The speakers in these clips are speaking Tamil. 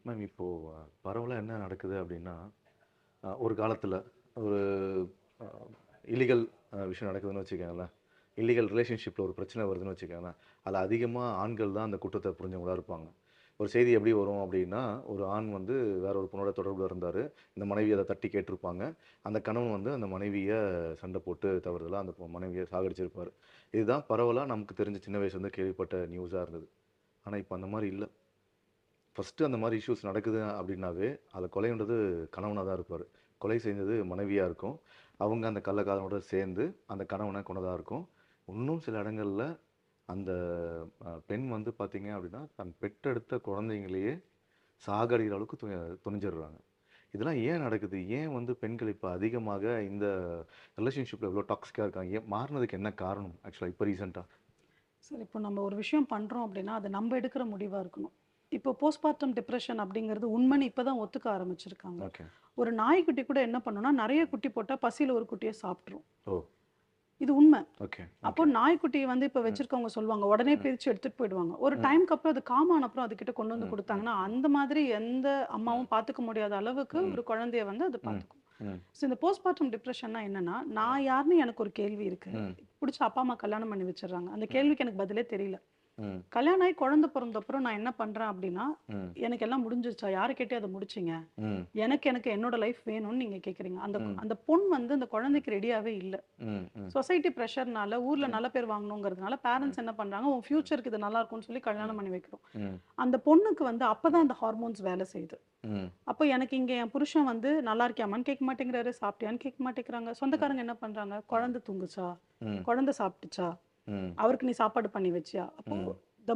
மேம் இப்போ பரவலா என்ன நடக்குது அப்படின்னா, ஒரு காலத்துல ஒரு அ இல்லீகல் விஷயம் நடக்குதுன்னு வச்சுக்கங்களேன். இல்லீகல் ரிலேஷன்ஷிப்ல ஒரு பிரச்சனை வருதுன்னு வச்சுக்கங்களேன். அதுல அதிகமா ஆண்கள் தான் அந்த குற்றத்த புரிஞ்சவங்களா இருப்பாங்க. ஒரு செய்தி எப்படி வரும் அப்படின்னா, ஒரு ஆண் வந்து வேற ஒரு பொண்ணோட தொடர்புல இருந்தாரு. இந்த மனைவி அத தட்டி கேட்டிருப்பாங்க. அந்த கணவன் வந்து அந்த மனைவிய சண்டை போட்டு தவறுதலா அந்த மனைவிய சாகடிச்சிருப்பாரு. இதுதான் பரவலா நமக்கு தெரிஞ்ச சின்ன வயசுலேருந்து கேள்விப்பட்ட நியூஸா இருந்தது. ஆனா இப்ப அந்த மாரி இல்ல. ஃபர்ஸ்ட்டு அந்த மாரி இஷ்யூஸ் நடக்குது அப்படின்னாவே, அதுல கொலைன்றது கணவனா தான் இருப்பாரு. கொலை செஞ்சது மனைவியா இருக்கும். அவங்க அந்த கள்ளக்காதலனோட சேர்ந்து அந்த கணவன கொன்னதா இருக்கும். இன்னும் சில இடங்கள்ல அந்த பெண் வந்து பார்த்தீங்க அப்படின்னா, தன் பெற்றெடுத்த குழந்தைங்களையே சாகடிக்கிற அளவுக்கு துணிஞ்சிடுறாங்க. இதெல்லாம் ஏன் நடக்குது? ஏன் வந்து பெண்கள் இப்ப அதிகமாக இந்த ரிலேஷன்ஷிப்ல இவ்ளோ டாக்ஸிக்கா இருக்காங்க? ஏன் மாறுனதுக்கு என்ன காரணம்? ஆக்சுவலா இப்ப ரீசென்ட்டா? சரி, இப்போ நம்ம ஒரு விஷயம் பண்றோம் அப்படின்னா, அது நம்ம எடுக்கிற முடிவா இருக்கணும். இப்போ போஸ்ட்பார்டம் டிப்ரஷன் அப்படிங்கிறது உண்மைன்னு இப்ப தான் ஒத்துக்க ஆரம்பிச்சிருக்காங்க. ஓகே. ஒரு நாய்க்குட்டி கூட என்ன பண்ணும்னா, நெறைய குட்டி போட்டா பசியில ஒரு குட்டிய சாப்பிட்டுரும். ஓ! இது உண்ம. ஓகே, அப்போ ஓகே. நாய்க்குட்டிய வந்து இப்ப ம், வச்சிருக்கவங்க சொல்லுவாங்க, உடனே ம், பிரிச்சு எடுத்துட்டு போயிடுவாங்க. ஒரு ம், டைம்க்கு அப்புறம் அது காம் ஆன அப்புறம் அதுகிட்ட கொண்டு வந்து ம், ம், குடுத்தாங்கன்னா, ம், அந்த மாதிரி எந்த ம், அம்மாவும் பார்த்துக்க முடியாத அளவுக்கு ம், ஒரு குழந்தைய வந்து அது ம், பார்த்துக்கும். ம், ஸோ இந்த போஸ்ட்பார்டம் டிப்ரஷன்னா என்னன்னா, ம், நான் யாருன்னு எனக்கு ஒரு கேள்வி இருக்கு. ம், புடிச்ச அப்பா, அம்மா கல்யாணம் பண்ணி வச்சுடுறாங்க. அந்த ம், கேள்விக்கு எனக்கு பதிலே தெரியல. ம், கல்யாணம் ஆகி குழந்தை பொறந்த அப்புறம் நான் என்ன பண்றேன் அப்படின்னா, ம், எனக்கு எல்லாம் முடிஞ்சிருச்சா? யார கேட்டு அத முடிச்சீங்க? ம், எனக்கு என்னோட லைஃப் வேணும்னு நீங்க கேட்குறீங்க. அந்த ம், அந்த பொண் வந்து அந்த ம், குழந்தைக்கு ரெடியாவே இல்ல. ம், ம், சொசைட்டி பிரஷர்னால ஊர்ல ம், நல்ல பேர் வாங்கணுங்கிறதுனால ம், பேரண்ட்ஸ் என்ன பண்றாங்க, உன் ஃபியூச்சருக்கு இது நல்லா இருக்கும்னு சொல்லி கல்யாணம் பண்ணி வைக்கிறோம். ம், அந்த பொண்ணுக்கு வந்து அப்பதான் அந்த ஹார்மோன்ஸ் வேலை செய்யுது. ம், அப்போ எனக்கு இங்க என் புருஷன் வந்து நல்லா இருக்கியாம்மான்னு கேட்க மாட்டேங்கிறாரு, சாப்பிட்டியான்னு கேட்க மாட்டேங்கிறாங்க. ம், சொந்தக்காரங்க என்ன பண்றாங்க, குழந்தை தூங்குச்சா? ம், குழந்தை சாப்பிட்டுச்சா? ம், அவருக்கு நீ சாப்பாடு பண்ணி வச்சியா? அப்போ ம்,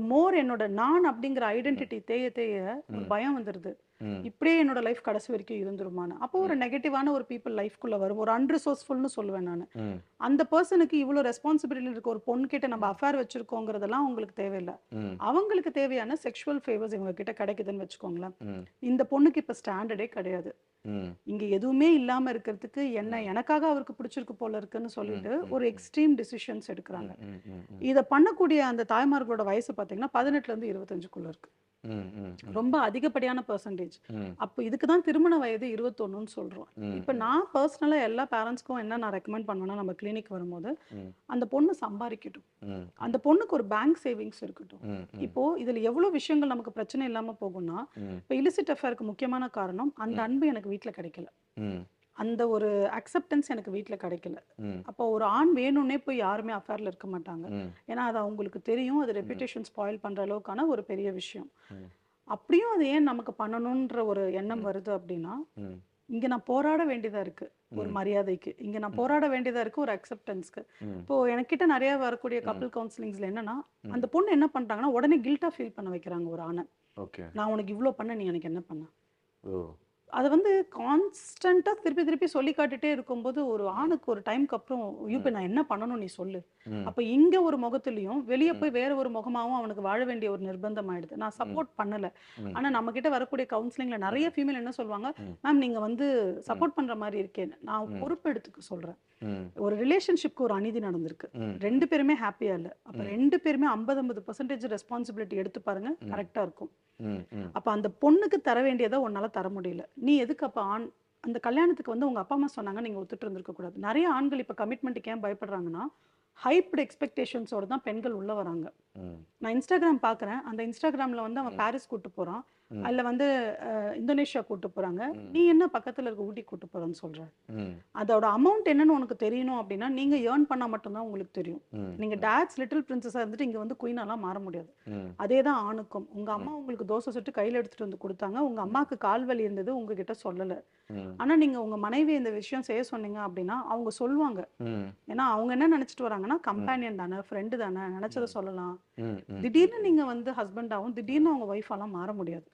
மோர் என்னோட நான் அப்படிங்கிற ம், ஐடென்டிட்டி தேய தேய ஒரு ம், பயம் வந்துருது. ம், இப்படியே என்னோட லைஃப் கடைசி வரைக்கும் இருந்துருமான்னு. அப்போ ஒரு ம், நெகட்டிவான ஒரு பீப்பிள் லைஃப்குள்ள வரும். ஒரு அன்ரிசோர்ஸ்ஃபுல்ன்னு சொல்லுவேன் நானு. ம், அந்த பெர்சனுக்கு இவ்ளோ ரெஸ்பான்சிபிலிட்டி இருக்க ஒரு பொண்ணுகிட்ட நம்ம ம், அஃபேர் வச்சிருக்கோங்கிறதெல்லாம் அவங்களுக்கு தேவையில்ல. ம், அவங்களுக்கு தேவையான செக்சுவல் ஃபேவர்ஸ் இவங்க கிட்ட கிடைக்குதுன்னு வச்சுக்கோங்களேன். ம், இந்த பொண்ணுக்கு இப்ப ஸ்டாண்டர்டே கிடையாது. ம், இங்க எதுவுமே இல்லாம இருக்கிறதுக்கு என்ன ம், எனக்காக அவருக்கு பிடிச்சிருக்கு போல இருக்குன்னு ம், சொல்லிட்டு ம், ஒரு எக்ஸ்ட்ரீம் டிசிஷன்ஸ் எடுக்குறாங்க. ம், ம், ம், ம், இத பண்ணக்கூடிய அந்த தாய்மார்களோட வயசு பார்த்தீங்கன்னா, 18லேருந்து 25க்குள்ள இருக்கு. ம், ம், ம், ரொம்ப அதிகப்படியான பெர்சன்டேஜ். ம், அப்ப இதுக்கு தான் திருமண வயது 21ன்னு சொல்றோம். ம், இப்ப ம், நான் பெர்சனலா எல்லா பேரண்ட்ஸ்க்கும் என்ன நான் ரெக்கமெண்ட் பண்ணுவேன்னா, நம்ம கிளினிக் வரும்போது, ம், அந்த பொண்ணு சம்பாரிக்கட்டும். ம், அந்த பொண்ணுக்கு ஒரு பேங்க் சேவிங்ஸ் இருக்கட்டும். ம், ம், இப்போ இதுல எவ்ளோ விஷயங்கள் நமக்கு பிரச்சனை இல்லாம போகும்னா, ம், இப்ப இலிசிட் அஃபேர்க்கு முக்கியமான காரணம், அந்த ம், அன்பு எனக்கு வீட்ல கிடைக்கல. ம், அந்த ஒரு அக்செப்டன்ஸ் எனக்கு வீட்ல கிடைக்கல. ம், அப்போ ஒரு ஆண் வேணும்னே போய் யாருமே அஃபேர்ல இருக்க மாட்டாங்க. ம், ஏன்னா, அது அவங்களுக்கு தெரியும். அது ம், ரெப்யூட்டேஷன் ஸ்பாயில் பண்ற அளவுக்கான ஒரு பெரிய விஷயம். ம், அப்படியும் அது ஏன் நமக்கு பண்ணணுன்ற ஒரு எண்ணம் ம், வருது அப்படின்னா, ம், இங்க நான் போராட வேண்டியதா இருக்கு. ஒரு ம், மரியாதைக்கு. இங்க நான் ம், போராட வேண்டியதா இருக்கு ஒரு அக்செப்டன்ஸ்க்கு. ம், இப்போ எனக்கிட்ட நெறைய வரக்கூடிய ம், கப்பிள் கவுன்சிலிங்ஸ்ல என்னன்னா, ம். அந்த பொண்ணு என்ன பண்ட்டாங்கன்னா, உடனே கில்ட்டா ஃபீல் பண்ண வைக்கிறாங்க ஒரு ஆண. ஓகே. நான் உனக்கு இவ்ளோ பண்ணேன். நீ எனக்கு என்ன பண்ண? ஓ! அத வந்து கான்ஸ்டன்ட்டா திருப்பி திருப்பி சொல்லி காட்டிட்டே இருக்கும்போது, ஒரு ம், ஆணுக்கு ஒரு டைம்க்கு அப்புறம், ஐயோ! ம், இப்ப நான் என்ன பண்ணணும் நீ சொல்லு. ம், அப்ப இங்க ஒரு முகத்திலயும், வெளிய ம், போய் வேற ஒரு முகமாவும் அவனுக்கு வாழ வேண்டிய ஒரு நிர்பந்தம் ஆயிடுது. நான் ம், சப்போர்ட் பண்ணல. ம், ஆனா நம்மகிட்ட வரக்கூடிய கவுன்சிலிங்ல நெறைய ம், ஃபீமேல் என்ன சொல்லுவாங்க, ம், மேம் நீங்க வந்து ம், சப்போர்ட் பண்ற மாரி இருக்கேன்னு. நான் ம், பொறுப்பெடுத்துக்க சொல்றேன். ம், ஒரு ரிலேஷன்ஷிப்க்கு ஒரு அநீதி நடந்திருக்கு. ம், 2 பேருமே ஹேப்பியா இல்ல. அப்ப ம், 2 பேருமே 50, 50% ரெஸ்பான்சிபிலிட்டி எடுத்து பாருங்க. ம், கரெக்ட்டா இருக்கும். ம், ம், அப்ப அந்த பொண்ணுக்கு தர வேண்டியத உன்னால தர முடியல. நீ எதுக்கு அப்ப அந்த கல்யாணத்துக்கு வந்து உங்க அப்பா, அம்மா சொன்னாங்க, நீங்க ஒத்துட்டு இருந்திருக்க கூடாது. நெறைய ஆண்கள் இப்ப கமிட்மென்ட்க்கு ஏன் பயப்படுறாங்கன்னா, ஹைப்டு எக்ஸ்பெக்டேஷன்ஸோட தான் பெண்கள் உள்ள வராங்க. ம், நான் Instagram பார்க்குறேன். அந்த Instagramல வந்து அவன் ம், பாரிஸ் கூட்டு போறான். ம், அதுல வந்து இந்தோனேஷியா கூட்டு போறாங்க. ம், நீ என்ன பக்கத்துல இருக்க ஊட்டி கூட்டு போறேன்னு சொல்ற? ம், அதோட அமௌண்ட் என்னன்னு உனக்கு தெரியணும் அப்டின்னா, நீங்க ஏர்ன் பண்ணா மட்டும் தான் உங்களுக்கு தெரியும். ம், நீங்க ம், டாட்ஸ் லிட்டில் பிரின்சஸா இருந்துட்டு இங்க வந்து குயினாலாம் மாற முடியாது. ம், அதே தான் ஆணுக்கும். உங்க அம்மா ம், உங்களுக்கு தோசை சுட்டு கையில எடுத்துட்டு வந்து குடுத்தாங்க. உங்க ம், அம்மாக்கு கால் வலி இருந்தது. உங்ககிட்ட சொல்லல. ம், ஆனா, நீங்க உங்க மனைவிய இந்த விஷயம் செய்ய சொன்னீங்க அப்டின்னா, அவங்க சொல்லுவாங்க. ம், ஏன்னா, அவங்க என்ன நெனச்சுட்டு வராங்கன்னா, ம், கம்பேனியன் தானே, ஃப்ரெண்ட் தானே, நெனச்சத ம், சொல்லலாம். ம், ம், ம், திடீர்னு நீங்க வந்து ஹஸ்பண்டாவும், திடீர்னு அவங்க ஒய்ஃபாலாம் மாற முடியாது.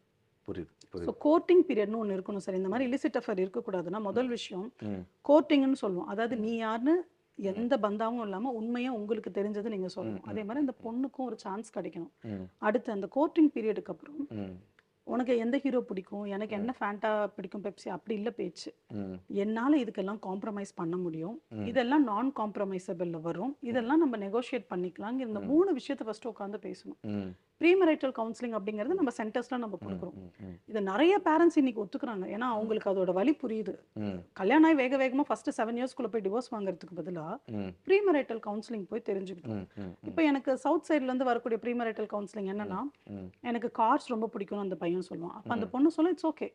புரியுது, ஸோ புரியுது. கோர்ட்டிங் பீரியட்ன்னு ஒண்ணு இருக்கணும் சார். இந்த மாரி ம், இல்லிசிட் அஃபேர் இருக்கக்கூடாதுன்னா, ம், முதல் விஷயம் ம், கோர்ட்டிங்ன்னு சொல்லுவோம். அதாவது ம், நீ யாருன்னு ம், எந்த பந்தாவும் இல்லாம உண்மையா உங்களுக்கு தெரிஞ்சத நீங்க ம், சொல்லணும். அதே ம், மாரி அந்த பொண்ணுக்கும் ஒரு சான்ஸ் கிடைக்கணும். ம், அடுத்து அந்த கோர்ட்டிங் பீரியடுக்கு அப்புறம், ம், உனக்கு எந்த ஹீரோ பிடிக்கும்? எனக்கு ம், என்ன ஃபேண்டா பிடிக்கும், பெப்சி அப்படி இல்ல பேச்சு. ம், என்னால இதுக்கெல்லாம் காம்ப்ரமைஸ் பண்ண முடியும். ம், இதெல்லாம் நான் காம்ப்ரமைசபிள்ல வரும். ம், இதெல்லாம் நம்ம நெகோஷியேட் பண்ணிக்கலாம்ங்கிற இந்த ம், 3 விஷயத்த ஃபர்ஸ்ட்டு உட்கார்ந்து பேசணும். ம், ப்ரீமெரைட்டல் கவுன்சிலிங் அப்படிங்கிறது நம்ம சென்டர்ஸ்ல நம்ம கொடுக்குறோம். இது நிறைய பேரண்ட்ஸ் இன்னைக்கு ஒத்துக்கிறாங்க. ஏன்னா அவங்களுக்கு அதோட வலி புரியுது. கல்யாணம் ஆகி வேக வேகமா ஃபர்ஸ்ட் 7 இயர்ஸ்க்குள்ள போய் டிவோர்ஸ் வாங்குறதுக்கு பதிலா ப்ரீமெரைட்டல் கவுன்சிலிங் போய் தெரிஞ்சுக்கிட்டோம். இப்போ எனக்கு சவுத் சைட்ல இருந்து வரக்கூடிய ப்ரீமெரைட்டல் கவுன்சிலிங் என்னன்னா, எனக்கு கார்ஸ் ரொம்ப பிடிக்கும்னு அந்த பையன் சொல்லுவான். அப்ப அந்த பொண்ணு சொல்லும் இட்ஸ் ஓகே,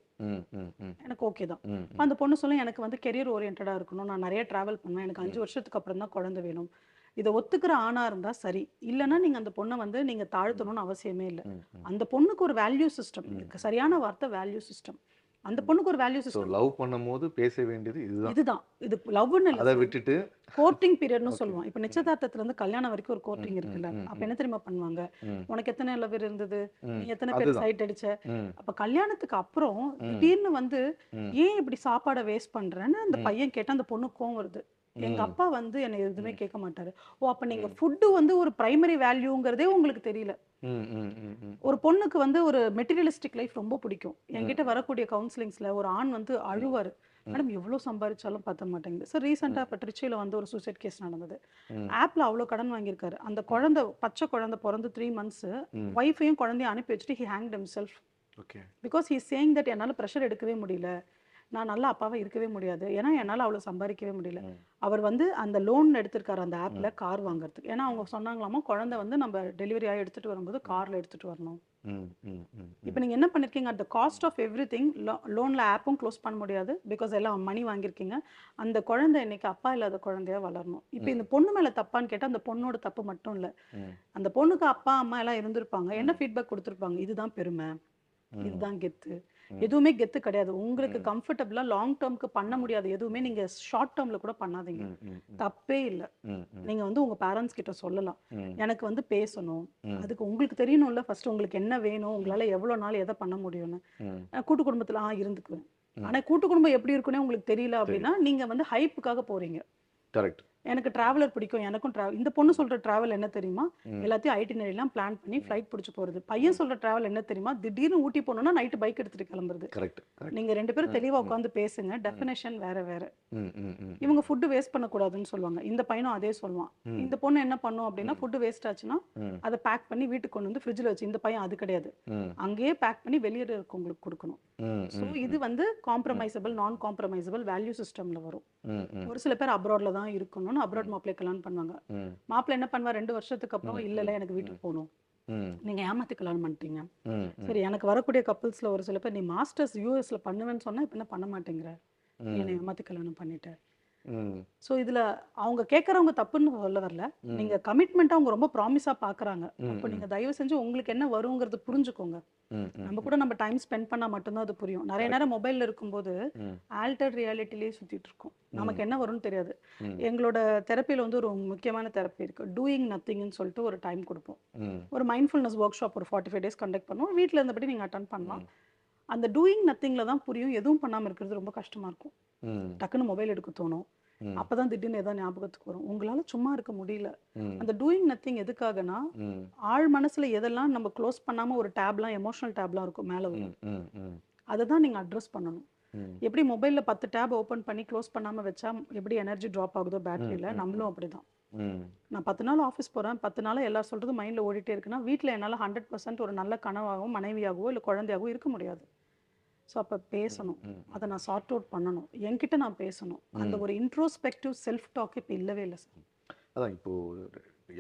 எனக்கு ஓகே தான். அப்ப அந்த பொண்ணு சொல்லும் எனக்கு வந்து கெரியர் ஓரியன்டா இருக்கணும், நான் நிறைய டிராவல் பண்ணுவேன், எனக்கு 5 வருஷத்துக்கு அப்புறம் தான் குழந்தை வேணும். இதை ஒத்துக்கிற ஆணா இருந்தா சரி, இல்லைன்னா நீங்க அந்த பொண்ணை வந்து நீங்க தாழ்த்தணும்னு அவசியமே இல்லை. அந்த பொண்ணுக்கு ஒரு வேல்யூ சிஸ்டம், சரியான வார்த்தை வேல்யூ சிஸ்டம். அந்த பொண்ணுக்கு ஒரு வேல்யூ ஸோ சிஸ்டம் லவ் பண்ணும்போது பேச வேண்டியது இதுதான். இதுதான். இது லவ்னு அதை இல்லை, விட்டுட்டு கோர்ட்டிங் பீரியட்னு சொல்லுவோம். இப்போ நிச்சயதார்த்தத்துல இருந்து கல்யாணம் வரைக்கும் ஒரு கோர்ட்டிங் இருக்குல்ல. அப்ப என்ன தெரியுமா பண்ணுவாங்க, உனக்கு எத்தனை லவர் இருந்தது, நீ எத்தனை பேர் அதுதான். சைட் அடிச்ச. அப்ப கல்யாணத்துக்கு அப்புறம் திடீர்னு வந்து ஏன் இப்படி சாப்பாடை வேஸ்ட் பண்றேன்னு அந்த பையன் கேட்டா அந்த பொண்ணு கோவம் வருது. எங்க அப்பா வந்து என்னை எதுவுமே கேட்க மாட்டாரு. ஓ, அப்ப நீங்க ஃபுட்டு வந்து ஒரு பிரைமரி வேல்யூங்கிறதே உங்களுக்கு தெரியல. ஒரு பொண்ணுக்கு வந்து ஒரு மெட்டீரியலிஸ்டிக் லைஃப் ரொம்ப பிடிக்கும். என்கிட்ட வரக்கூடிய கவுன்சிலிங்ஸ்ல ஒரு ஆண் வந்து அழுவாரு, மேடம் எவ்வளவு சம்பாதிச்சாலும் பத்த மாட்டேங்குது. சார் ரீசெண்டா இப்ப ட்ரிச்சியில வந்து ஒரு சூசைட் கேஸ் நடந்தது. ஆப்ல அவ்வளவு கடன் வாங்கியிருக்காரு. அந்த குழந்தை, பச்சை குழந்தை பிறந்து 3 months, ஒய்ஃபையும் குழந்தையும் அனுப்பி வச்சுட்டு he hanged himself because he is saying that என்னால ப்ரெஷர் எடுக்கவே முடியல, நான் நல்ல அப்பாவா இருக்கவே முடியாது, ஏன்னா என்னால அவ்வளவு சம்பாதிக்கவே முடியல. அவர் வந்து அந்த லோன் எடுத்திருக்காரு அந்த ஆப்ல கார் வாங்குறதுக்கு. ஏன்னா அவங்க சொன்னாங்களாமா குழந்தை வந்து நம்ம டெலிவரி ஆகி எடுத்துட்டு வரும்போது கார்ல எடுத்துட்டு வரணும். இப்போ நீங்க என்ன பண்ணிருக்கீங்க, at the cost of everything லோன்ல ஆப்பும் க்ளோஸ் பண்ண முடியாது, பிகாஸ் எல்லாம் மணி வாங்கியிருக்கீங்க. அந்த குழந்தை இன்னைக்கு அப்பா இல்லாத குழந்தையா வளரணும். இப்போ இந்த பொண்ணு மேல தப்பான்னு கேட்டா அந்த பொண்ணோட தப்பு மட்டும் இல்ல, அந்த பொண்ணுக்கு அப்பா அம்மா எல்லாம் இருந்திருப்பாங்க, என்ன ஃபீட்பேக் கொடுத்துருப்பாங்க, இதுதான் பெருமை, இதுதான் கெத்து. எதுவுமே கெத்து கிடையாது. உங்களுக்கு கம்ஃபர்டபுளா லாங் டேர்ம்க்கு பண்ண முடியாது எதுவுமே நீங்க ஷார்ட் டேர்ம்ல கூட பண்ணாதீங்க, தப்பே இல்லை. நீங்க வந்து உங்க பேரண்ட்ஸ் கிட்ட சொல்லலாம், எனக்கு வந்து பேசணும், அதுக்கு உங்களுக்கு தெரியணும்ல ஃபர்ஸ்ட் உங்களுக்கு என்ன வேணும், உங்களால எவ்வளவு நாள் எதை பண்ண முடியும்னு. கூட்டு குடும்பத்துல இருந்துக்குவேன், ஆனா கூட்டு குடும்பம் எப்படி இருக்குன்னே உங்களுக்கு தெரியல அப்படின்னா நீங்க வந்து ஹைப்புக்காக போறீங்க. கரெக்ட். எனக்கு டிராவலர் பிடிக்கும், எனக்கும் இந்த பொண்ணு சொல்ற டிராவல் என்ன தெரியுமா, எல்லாத்தையும் ஐட்டினரிலாம் பிளான் பண்ணி ஃப்ளைட் பிடிச்சு போறது. பையன் சொல்ற டிராவல் என்ன தெரியுமா, திடீர்னு ஊட்டி போகணும்னா நைட்டு பைக் எடுத்துட்டு கிளம்புறது. கரெக்ட். நீங்க 2 பேரும் தெளிவா உட்காந்து பேசுங்க, டெஃபினேஷன் வேற வேற. இவங்க ஃபுட் வேஸ்ட் பண்ணக்கூடாதுன்னு சொல்லுவாங்க, இந்த பையனும் அதே சொல்லுவான். இந்த பொண்ணு என்ன பண்ணும் அப்படின்னா, ஃபுட் வேஸ்ட் ஆச்சுன்னா அதை பேக் பண்ணி வீட்டுக்கு கொண்டு வந்து ஃப்ரிட்ஜில் வச்சு, இந்த பையன் அது கிடையாது, அங்கேயே பேக் பண்ணி வெளியே இருக்கவங்களுக்கு கொடுக்கணும். ஸோ இது வந்து காம்ப்ரமைசபிள் நான் காம்ப்ரமைசபிள் வேல்யூ சிஸ்டம்ல வரும். ஒரு சில பேர் அப்ராட்ல தான் இருக்கணும்னு அப்ராட் மாப்பிள்ளை கல்யாணம் பண்ணுவாங்க. மாப்பிள்ளை என்ன பண்ணுவா, 2 வருஷத்துக்கு அப்புறம் இல்ல எனக்கு வீட்டுக்கு போகணும், நீங்க ஏமாத்தி கல்யாணம் பண்ணிட்டீங்க. சரி, எனக்கு வரக்கூடிய கப்பிள்ஸ்ல ஒரு சில பேர், நீ மாஸ்டர்ஸ் யூஎஸ்ல பண்ணுவேன்னு சொன்னா இப்ப என்ன பண்ண மாட்டேங்கிற, நீ என்ன ஏமாத்தி கல்யாணம் பண்ணிட்ட. சோ இதுல அவங்க கேட்கறவங்க தப்புன்னு சொல்ல வரல, நீங்க கமிட்மெண்ட் அவங்க ரொம்ப ப்ராமிஸா பாக்குறாங்க. அப்போ நீங்க தயவு செஞ்சு உங்களுக்கு என்ன வருங்கிறது புரிஞ்சுக்கோங்க. நம்ம கூட நம்ம டைம் ஸ்பெண்ட் பண்ணா மட்டும்தான் அது புரியும். நிறைய நேரம் மொபைல்ல இருக்கும்போது ஆல்டர் ரியாலிட்டிலேயே சுத்திட்டு இருக்கோம், நமக்கு என்ன வரும்னு தெரியாது. எங்களோட தெரப்பியில வந்து ஒரு முக்கியமான தெரப்பி இருக்கு, டூயிங் நத்திங்னு சொல்லிட்டு ஒரு டைம் கொடுப்போம். ஒரு மைண்ட்ஃபுல்னஸ் ஒர்க் ஷாப் ஒரு 45 days கண்டக்ட் பண்ணுவோம். வீட்டில் இருந்தபடி நீங்க அட்டன் பண்ணலாம். அந்த டூயிங் நத்திங்ல தான் புரியும், எதுவும் பண்ணாம இருக்கிறது ரொம்ப கஷ்டமா இருக்கும். டக்குன்னு மொபைல் எடுக்க தோணும், அப்பதான் திடீர்னு ஏதாவது ஞாபகத்துக்கு வரும், உங்களால சும்மா இருக்க முடியல. அந்த டூயிங் நத்திங் எதுக்காகனா, ஆழ் மனசுல எதெல்லாம் நம்ம க்ளோஸ் பண்ணாம ஒரு டேப்லாம், எமோஷனல் டேப்லாம் இருக்கும் மேல வரும், அதை தான் நீங்க அட்ரஸ் பண்ணணும். எப்படி மொபைல்ல 10 டேப் ஓபன் பண்ணி க்ளோஸ் பண்ணாம வச்சா எப்படி எனர்ஜி டிராப் ஆகுதோ பேட்டரியில, நம்மளும் அப்படிதான். நான் 10 நாள் ஆஃபீஸ் போறேன், 10 நாள் எல்லா சொல்றதும் மைண்ட்ல ஓடிட்டே இருக்குன்னா வீட்டில் என்னால 100% ஒரு நல்ல கனவாகவும் மனைவியாகவோ இல்லை குழந்தையாகவோ இருக்க முடியாது. ஸோ அப்போ பேசணும், அதை நான் சார்ட் அவுட் பண்ணணும், என்கிட்ட நான் பேசணும். அந்த ஒரு இன்ட்ரோஸ்பெக்டிவ் செல்ஃப் டாக் இப்போ இல்லவே இல்லை சார். அதான் இப்போ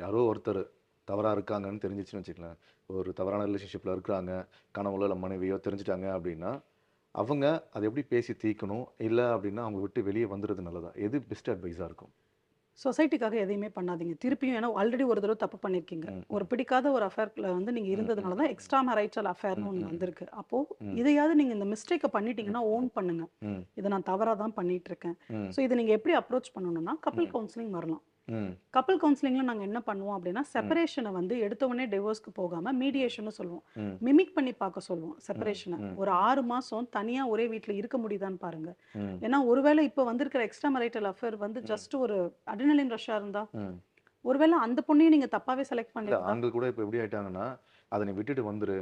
யாரோ ஒருத்தர் தவறாக இருக்காங்கன்னு தெரிஞ்சிச்சுன்னு வச்சுக்கலாம், ஒரு தவறான ரிலேஷன்ஷிப்பில் இருக்கிறாங்க, கணவனோ இல்லை மனைவியோ தெரிஞ்சிட்டாங்க அப்படின்னா அவங்க அதை எப்படி பேசி தீர்க்கணும், இல்லை அப்படின்னா அவங்க விட்டு வெளியே வந்துடுறது நல்லதா, எது பெஸ்ட் அட்வைஸாக இருக்கும்? சொசைட்டிக்காக எதையுமே பண்ணாதீங்க திருப்பியும். ஏன்னா ஆல்ரெடி ஒரு தடவை தப்பு பண்ணியிருக்கீங்க, ஒரு பிடிக்காத ஒரு அஃபேர்ல வந்து நீங்க இருந்ததுனால தான் எக்ஸ்ட்ரா மேரைட்டல் அஃபேர்னு ஒன்று வந்திருக்கு. அப்போ இதையாவது நீங்க இந்த மிஸ்டேக்கை பண்ணிட்டீங்கன்னா ஓன் பண்ணுங்க, இதை நான் தவறாக தான் பண்ணிட்டு இருக்கேன். ஸோ இதை நீங்க எப்படி அப்ரோச் பண்ணணும்னா கப்பிள் கவுன்சிலிங் வரலாம். கப்பிள் கவுன்சிலிங்ல நாங்க என்ன பண்ணுவோம் அப்படின்னா, செப்பரேஷனை வந்து எடுத்த உடனே டிவோர்ஸ்க்கு போகாம மீடியேஷன் சொல்லுவோம், மிமிக் பண்ணி பார்க்க சொல்லுவோம். செப்பரேஷனை ஒரு 6 மாசம் தனியா ஒரே வீட்டுல இருக்க முடியுதான்னு பாருங்க. ஏன்னா ஒருவேளை இப்ப வந்திருக்கிற எக்ஸ்ட்ரா மேரிட்டல் அஃபேர் வந்து ஜஸ்ட் ஒரு அட்ரினலின் ரஷ்ஷா இருந்தா, ஒருவேளை அந்த பொண்ணையும் நீங்க தப்பாவே செலக்ட் பண்ணிருந்தா, ஆண்கள் கூட இப்போ எப்படி ஆயிட்டாங்கன்னா, அதை நீ விட்டுட்டு வந்துரு,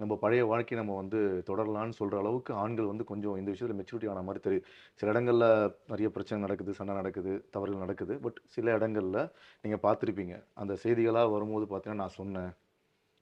நம்ம பழைய வாழ்க்கையை நம்ம வந்து தொடரலான்னு சொல்ற அளவுக்கு ஆண்கள் வந்து கொஞ்சம் இந்த விஷயத்துல மெச்சூரிட்டி ஆன மாதிரி தெரியுது. சில இடங்கள்ல நிறைய பிரச்சனை நடக்குது, சண்டை நடக்குது, தவறுகள் நடக்குது. பட் சில இடங்கள்ல நீங்க பார்த்துருப்பீங்க, அந்த செய்திகளா வரும்போது பார்த்தீங்கன்னா, நான் சொன்னேன்,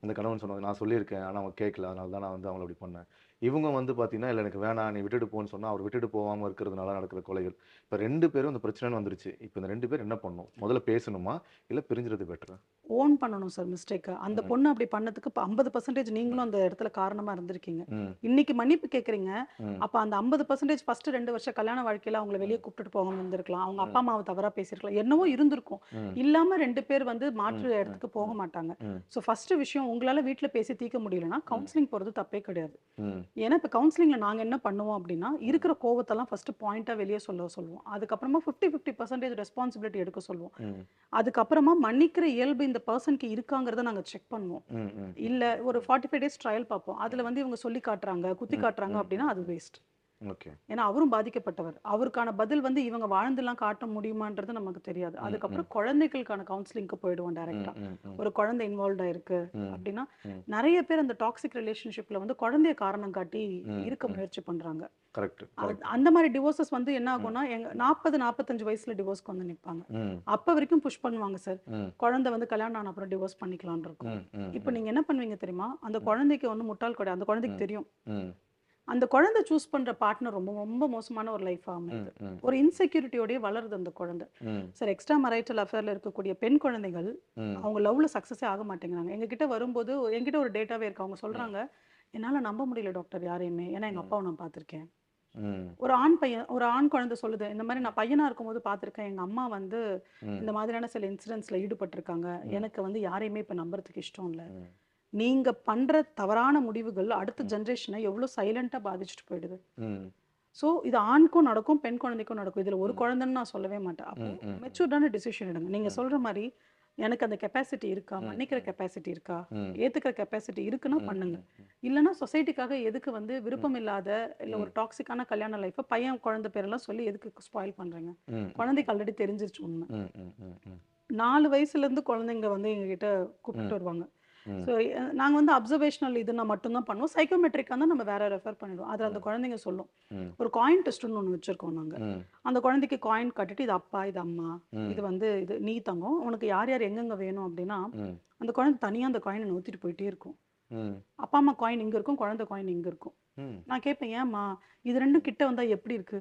அந்த கணவன் சொன்னாங்க, "நான் சொல்லியிருக்கேன். ஆனா அவங்க கேட்கல. அதனால தான் நான் வந்து அவங்கள அப்படி பண்ணேன்." இவங்க வந்து பார்த்தீங்கன்னா, "இல்ல எனக்கு வேணாம். நீ விட்டுட்டு போன்னு" சொன்னா, அவர் விட்டுட்டு போகாம இருக்கிறதுனால நடக்கிற கொலைகள். இப்ப 2 பேரும் இந்த பிரச்சனைன்னு வந்துருச்சு. இப்ப இந்த 2 பேர் என்ன பண்ணணும்? முதல்ல பேசணுமா? இல்ல பிரிஞ்சுறது பெட்டரா? ஓன் பண்ணணும் சார் மிஸ்டேக்க. அந்த ம். பொண்ணு அப்படி பண்ணதுக்கு இப்ப 50% நீங்களும் அந்த இடத்துல காரணமா இருந்திருக்கீங்க. ம். இன்னைக்கு மன்னிப்பு கேட்குறீங்க. ம். அப்ப அந்த 50% ஃபர்ஸ்ட் 2 வருஷம் கல்யாண வாழ்க்கையில அவங்கள வெளிய ம். கூப்பிட்டுட்டு போகாம இருந்திருக்கலாம். அவங்க அப்பா, ம். அம்மாவ தவறா பேசியிருக்கலாம். என்னவோ இருந்திருக்கும். ம். இல்லாம 2 பேர் வந்து ம். மாற்று ம். இடத்துக்கு போக ம். மாட்டாங்க. ம். ஸோ ஃபர்ஸ்ட் விஷயம் உங்களால வீட்ல பேசி தீர்க்க முடியலன்னா, ம். கவுன்சிலிங் போறது தப்பே கிடையாது. ம். ஏன்னா, இப்ப கவுன்சிலிங்ல நாங்க என்ன பண்ணுவோம் அப்டின்னா, ம். இருக்கிற கோவத்தெல்லாம் ஃபர்ஸ்ட் பாயிண்ட்டா வெளிய சொல்லுவோம். அதுக்கப்புறமா 50% ரெஸ்பான்சிபிலிட்டி எடுக்க சொல்லுவோம். ம். அதுக்கப்புறமா மன்னிக்கிற இயல்பு இந்த பெர்சனுக்கு இருக்காங்கிறத நாங்க செக் பண்ணுவோம். ம். ம். இல்ல ஒரு 45 டேஸ் ட்ரையல் பார்ப்போம். அதுல வந்து இவங்க சொல்லி காட்டுறாங்க, குத்தி ம். காட்டுறாங்க ம். அப்டின்னா ம். அது ம். வேஸ்ட். ஓகே. ஏன்னா அவரும் பாதிக்கப்பட்டவர். அவருக்கான பதில் வந்து இவங்க வாழ்ந்துலாம் காட்ட முடியுமான்றது நமக்கு தெரியாது. ம். ம். அதுக்கப்புறம் குழந்தைகளுக்கான கவுன்சிலிங்க்கு போயிடுவோம் ம். டைரக்ட்டா. ம். ம். ஒரு குழந்தை இன்வால்வ்ட் ஆயிருக்கு ம். அப்டின்னா, ம். நெறைய பேர் அந்த டாக்ஸிக் ரிலேஷன்ஷிப்ல வந்து குழந்தைய காரணம் காட்டி ம். இருக்க ம். முயற்சி பண்றாங்க. கரெக்ட். கரெக்ட். அந்த மாரி டிவோர்ஸஸ் வந்து என்ன ம். ஆகும்னா, எங்க 40, 45 வயசுல டிவோர்ஸ்க்கு வந்து நிப்பாங்க. ம். அப்ப வரைக்கும் புஷ் பண்ணுவாங்க சார். ம். குழந்தை வந்து கல்யாணம் ஆன அப்புறம் டிவோர்ஸ் பண்ணிக்கலாம்னு இருக்கும். ம். ம். இப்ப ம். நீங்க என்ன பண்ணுவீங்க தெரியுமா? அந்த ம். குழந்தைக்கு வந்து முட்டாள் கிடையாது. அந்த குழந்தைக்கு ம். தெரியும். ம். அந்த குழந்தை சூஸ் பண்ற பார்ட்னர் ரொம்ப ரொம்ப மோசமான ஒரு லைஃபா ம். அமையுது. ம். ஒரு இன்செக்யூரிட்டியோடயே வளருது அந்த குழந்தை. ம். சார் எக்ஸ்ட்ரா மேரிட்டல் அஃபேர்ல இருக்கக்கூடிய பெண் குழந்தைகள், ம். அவங்க லவ்ல சக்சஸே ஆக மாட்டேங்கிறாங்க. எங்ககிட்ட வரும்போது என்கிட்ட ஒரு டேட்டாவே இருக்கு. அவங்க ம். சொல்றாங்க, "என்னால நம்ப முடியல டாக்டர் யாரையுமே. ஏன்னா எங்க ம். அப்பாவ நான் பார்த்துருக்கேன்." ம். ஒரு ஆண் குழந்தை சொல்லுது, "இந்த மாரி நான் பையனா இருக்கும்போது பார்த்துருக்கேன். எங்க அம்மா வந்து ம். இந்த மாதிரியான சில இன்சிடென்ட்ஸ்ல ஈடுபட்டுருக்காங்க. ம். எனக்கு வந்து யாரையுமே இப்ப நம்புறதுக்கு இஷ்டம் இல்ல." ம். நீங்க பண்ற தவறான முடிவுகள் அடுத்த ம். ஜெனரேஷன எவ்ளோ சைலன்ட்டா பாதிச்சுட்டு போயிடுது. ம். ஸோ இது ஆணுக்கும் நடக்கும், பெண் குழந்தைக்கும் நடக்கும். இதுல ஒரு ம். குழந்தைன்னு நான் சொல்லவே மாட்டேன். அப்போ ம். ம். மெச்சூர்டான டிசிஷன் எடுங்க. நீங்க ம். சொல்ற மாரி எனக்கு அந்த கெப்பாசிட்டி இருக்கா? ம். மன்னிக்கிற ம். கெப்பாசிட்டி இருக்கா? ம். ஏத்துக்கிற கெப்பாசிட்டி இருக்குன்னா ம். பண்ணுங்க. ம். ம். இல்லன்னா சொசைட்டிக்காக எதுக்கு வந்து ம். விருப்பம் இல்லாத, இல்ல ம். ஒரு டாக்ஸிக்கான கல்யாண லைஃப்ப பையன், குழந்தை பேரெல்லாம் சொல்லி எதுக்கு ஸ்பாயில் பண்றீங்க? ம். குழந்தைக்கு ஆல்ரெடி தெரிஞ்சிருச்சு உண்ம. ம். ம். ம். ம். 4 வயசுலேருந்து குழந்தைங்க வந்து எங்ககிட்ட ம். கூப்பிட்டுட்டு வருவாங்க. ம். ஸோ நாங்க வந்து அப்சர்வேஷனல் இதுனா மட்டும் தான் பண்ணுவோம். சைக்கோமெட்ரிக்கா இருந்தா நம்ம வேற ரெஃபர் பண்ணிடுவோம். அது அந்த ம். குழந்தைங்க சொல்லும். ம். ஒரு காயின் டெஸ்ட்ன்னு ஒண்ணு வச்சிருக்கோம் நாங்க. ம். அந்த குழந்தைக்கு காயின் காட்டிட்டு, இது அப்பா, இது அம்மா, இது ம். வந்து இது நீ தங்கம். உனக்கு யார் யார் எங்கெங்க வேணும் அப்டின்னா, ம். அந்த குழந்தை தனியா அந்த காயின நவுத்திட்டு போயிட்டே இருக்கும். ம். அப்பா, அம்மா காயின் இங்க இருக்கும். குழந்தை காயின் இங்க இருக்கும். ம். நான் கேட்பேன், "ஏம்மா இது 2ம் கிட்ட வந்தா எப்படி இருக்கு?"